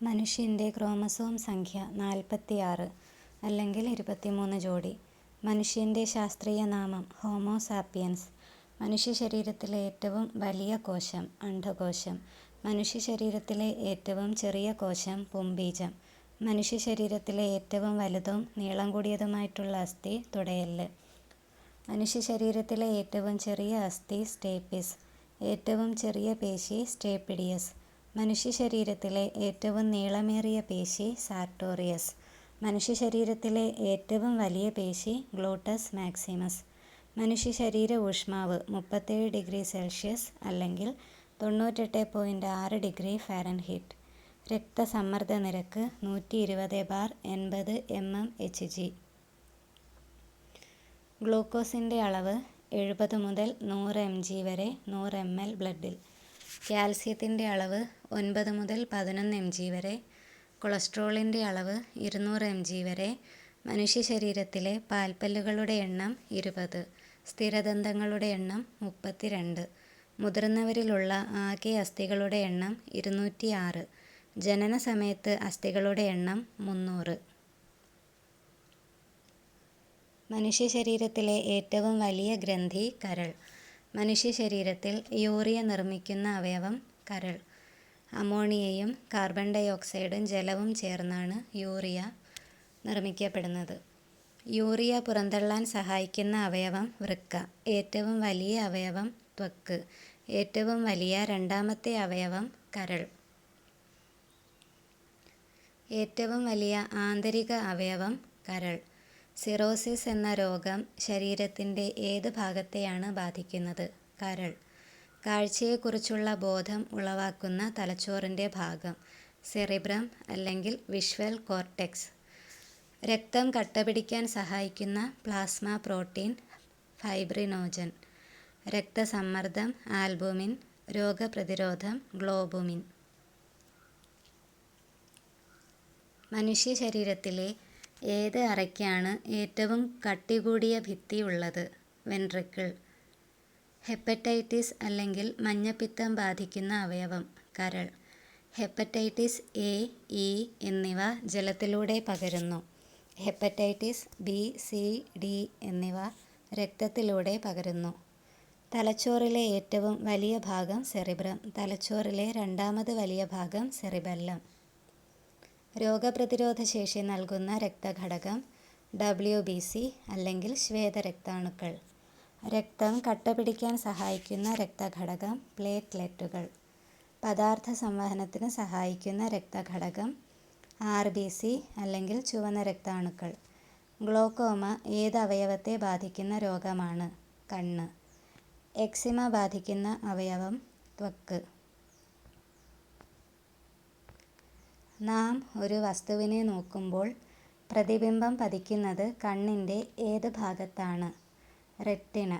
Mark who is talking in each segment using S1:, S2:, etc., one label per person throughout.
S1: മനുഷ്യൻ്റെ ക്രോമസോം സംഖ്യ 46 അല്ലെങ്കിൽ 23 ജോഡി. മനുഷ്യൻ്റെ ശാസ്ത്രീയ നാമം ഹോമോ സാപ്പിയൻസ്. മനുഷ്യ ശരീരത്തിലെ ഏറ്റവും വലിയ കോശം അണ്ഡകോശം. മനുഷ്യ ശരീരത്തിലെ ഏറ്റവും ചെറിയ കോശം പുംബീജം. മനുഷ്യ ശരീരത്തിലെ ഏറ്റവും വലുതും നീളം കൂടിയതുമായിട്ടുള്ള അസ്ഥി തുടയെല്ല്. മനുഷ്യ ശരീരത്തിലെ ഏറ്റവും ചെറിയ അസ്ഥി സ്റ്റേപ്പിസ്. ഏറ്റവും ചെറിയ പേശി സ്റ്റേപ്പിഡിയസ്. മനുഷ്യ ശരീരത്തിലെ ഏറ്റവും നീളമേറിയ പേശി സാർട്ടോറിയസ്. മനുഷ്യ ശരീരത്തിലെ ഏറ്റവും വലിയ പേശി ഗ്ലൂട്ടസ് മാക്സിമസ്. മനുഷ്യ ശരീര ഊഷ്മാവ് 37 ഡിഗ്രി സെൽഷ്യസ് അല്ലെങ്കിൽ 98.6 ഡിഗ്രി ഫാരൻഹീറ്റ്. രക്തസമ്മർദ്ദ നിരക്ക് 120/80 mmHg. ഗ്ലൂക്കോസിൻ്റെ അളവ് 70 മുതൽ 100 mg വരെ 100 ml ബ്ലഡിൽ. കാൽസ്യത്തിൻ്റെ അളവ് 9 മുതൽ 11 mg വരെ. കൊളസ്ട്രോളിൻ്റെ അളവ് 200 mg വരെ. മനുഷ്യ ശരീരത്തിലെ പാൽപ്പല്ലുകളുടെ എണ്ണം 20. സ്ഥിരദന്തങ്ങളുടെ എണ്ണം 32. മുതിർന്നവരിലുള്ള ആകെ അസ്ഥികളുടെ എണ്ണം 206. ജനന സമയത്ത് അസ്ഥികളുടെ എണ്ണം 300. മനുഷ്യ ശരീരത്തിലെ ഏറ്റവും വലിയ ഗ്രന്ഥി കരൾ. മനുഷ്യ ശരീരത്തിൽ യൂറിയ നിർമ്മിക്കുന്ന അവയവം കരൾ. അമോണിയയും കാർബൺ ഡൈ ഓക്സൈഡും ജലവും ചേർന്നാണ് യൂറിയ നിർമ്മിക്കപ്പെടുന്നത്. യൂറിയ പുറന്തള്ളാൻ സഹായിക്കുന്ന അവയവം വൃക്ക. ഏറ്റവും വലിയ അവയവം ത്വക്ക്. ഏറ്റവും വലിയ രണ്ടാമത്തെ അവയവം കരൾ. ഏറ്റവും വലിയ ആന്തരിക അവയവം കരൾ. സിറോസിസ് എന്ന രോഗം ശരീരത്തിൻ്റെ ഏത് ഭാഗത്തെയാണ് ബാധിക്കുന്നത്? കരൾ. കാഴ്ചയെക്കുറിച്ചുള്ള ബോധം ഉളവാക്കുന്ന തലച്ചോറിൻ്റെ ഭാഗം സെറിബ്രം അല്ലെങ്കിൽ വിഷ്വൽ കോർട്ടെക്സ്. രക്തം കട്ടപിടിക്കാൻ സഹായിക്കുന്ന പ്ലാസ്മ പ്രോട്ടീൻ ഫൈബ്രിനോജൻ. രക്തസമ്മർദ്ദം ആൽബുമിൻ. രോഗപ്രതിരോധം ഗ്ലോബുമിൻ. മനുഷ്യ ശരീരത്തിലെ ഏത് അറയ്ക്കാണ് ഏറ്റവും കട്ടി കൂടിയ ഭിത്തി ഉള്ളത്? വെൻട്രിക്കിൾ. ഹെപ്പറ്റൈറ്റിസ് അല്ലെങ്കിൽ മഞ്ഞപ്പിത്തം ബാധിക്കുന്ന അവയവം കരൾ. ഹെപ്പറ്റൈറ്റിസ് എ, ഇ എന്നിവ ജലത്തിലൂടെ പകരുന്നു. ഹെപ്പറ്റൈറ്റിസ് ബി, സി, ഡി എന്നിവ രക്തത്തിലൂടെ പകരുന്നു. തലച്ചോറിലെ ഏറ്റവും വലിയ ഭാഗം സെറിബ്രം. തലച്ചോറിലെ രണ്ടാമത് വലിയ ഭാഗം സെറിബെല്ലം. രോഗപ്രതിരോധ ശേഷി നൽകുന്ന രക്തഘടകം WBC അല്ലെങ്കിൽ ശ്വേതരക്താണുക്കൾ. രക്തം കട്ടപിടിക്കാൻ സഹായിക്കുന്ന രക്തഘടകം പ്ലേറ്റ്ലെറ്റുകൾ. പദാർത്ഥ സംവഹനത്തിന് സഹായിക്കുന്ന രക്തഘടകം RBC അല്ലെങ്കിൽ ചുവന്ന രക്താണുക്കൾ. ഗ്ലോക്കോമ ഏത് അവയവത്തെ ബാധിക്കുന്ന രോഗമാണ്? കണ്ണ്. എക്സിമ ബാധിക്കുന്ന അവയവം ത്വക്ക്. നാം ഒരു വസ്തുവിനെ നോക്കുമ്പോൾ പ്രതിബിംബം പതിക്കുന്നത് കണ്ണിൻ്റെ ഏത് ഭാഗത്താണ്? റെറ്റിന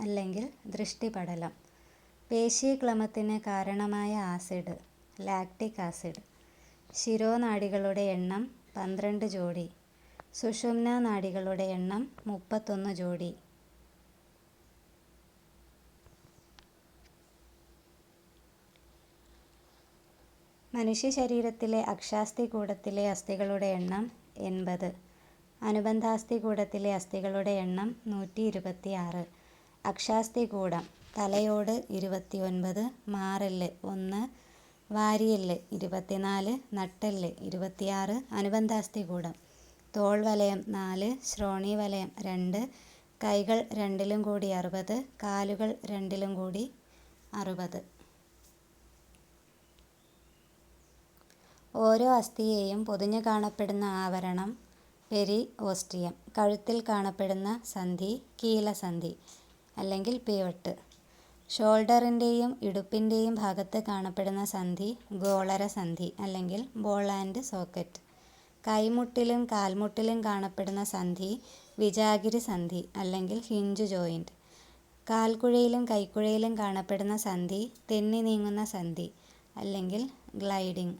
S1: അല്ലെങ്കിൽ ദൃഷ്ടിപടലം. പേശീക്ലമത്തിന് കാരണമായ ആസിഡ് ലാക്റ്റിക് ആസിഡ്. ശിരോനാഡികളുടെ എണ്ണം 12 ജോഡി. സുഷുമ്നാ നാഡികളുടെ എണ്ണം 31 ജോഡി. മനുഷ്യ ശരീരത്തിലെ അക്ഷാസ്ഥികൂടത്തിലെ അസ്ഥികളുടെ എണ്ണം 80. അനുബന്ധാസ്ഥികൂടത്തിലെ അസ്ഥികളുടെ എണ്ണം 126. അക്ഷാസ്ഥികൂടം തലയോട് 29, മാറെല്ല് 1, വാരിയെല്ല് 24, നട്ടെല്ല് 26. അനുബന്ധാസ്ഥികൂടം തോൾവലയം 4, ശ്രോണീവലയം 2, കൈകൾ രണ്ടിലും കൂടി 60, കാലുകൾ രണ്ടിലും കൂടി 60. ഓരോ അസ്ഥിയെയും പൊതിഞ്ഞു കാണപ്പെടുന്ന ആവരണം പെരി ഓസ്റ്റിയം. കഴുത്തിൽ കാണപ്പെടുന്ന സന്ധി കീലസന്ധി അല്ലെങ്കിൽ പിവട്ട്. ഷോൾഡറിൻ്റെയും ഇടുപ്പിൻ്റെയും ഭാഗത്ത് കാണപ്പെടുന്ന സന്ധി ഗോളരസന്ധി അല്ലെങ്കിൽ ബോൾ ആൻഡ് സോക്കറ്റ്. കൈമുട്ടിലും കാൽമുട്ടിലും കാണപ്പെടുന്ന സന്ധി വിജാഗിരി സന്ധി അല്ലെങ്കിൽ ഹിഞ്ച് ജോയിൻ്റ്. കാൽക്കുഴയിലും കൈക്കുഴയിലും കാണപ്പെടുന്ന സന്ധി തെന്നി നീങ്ങുന്ന സന്ധി അല്ലെങ്കിൽ ഗ്ലൈഡിംഗ്.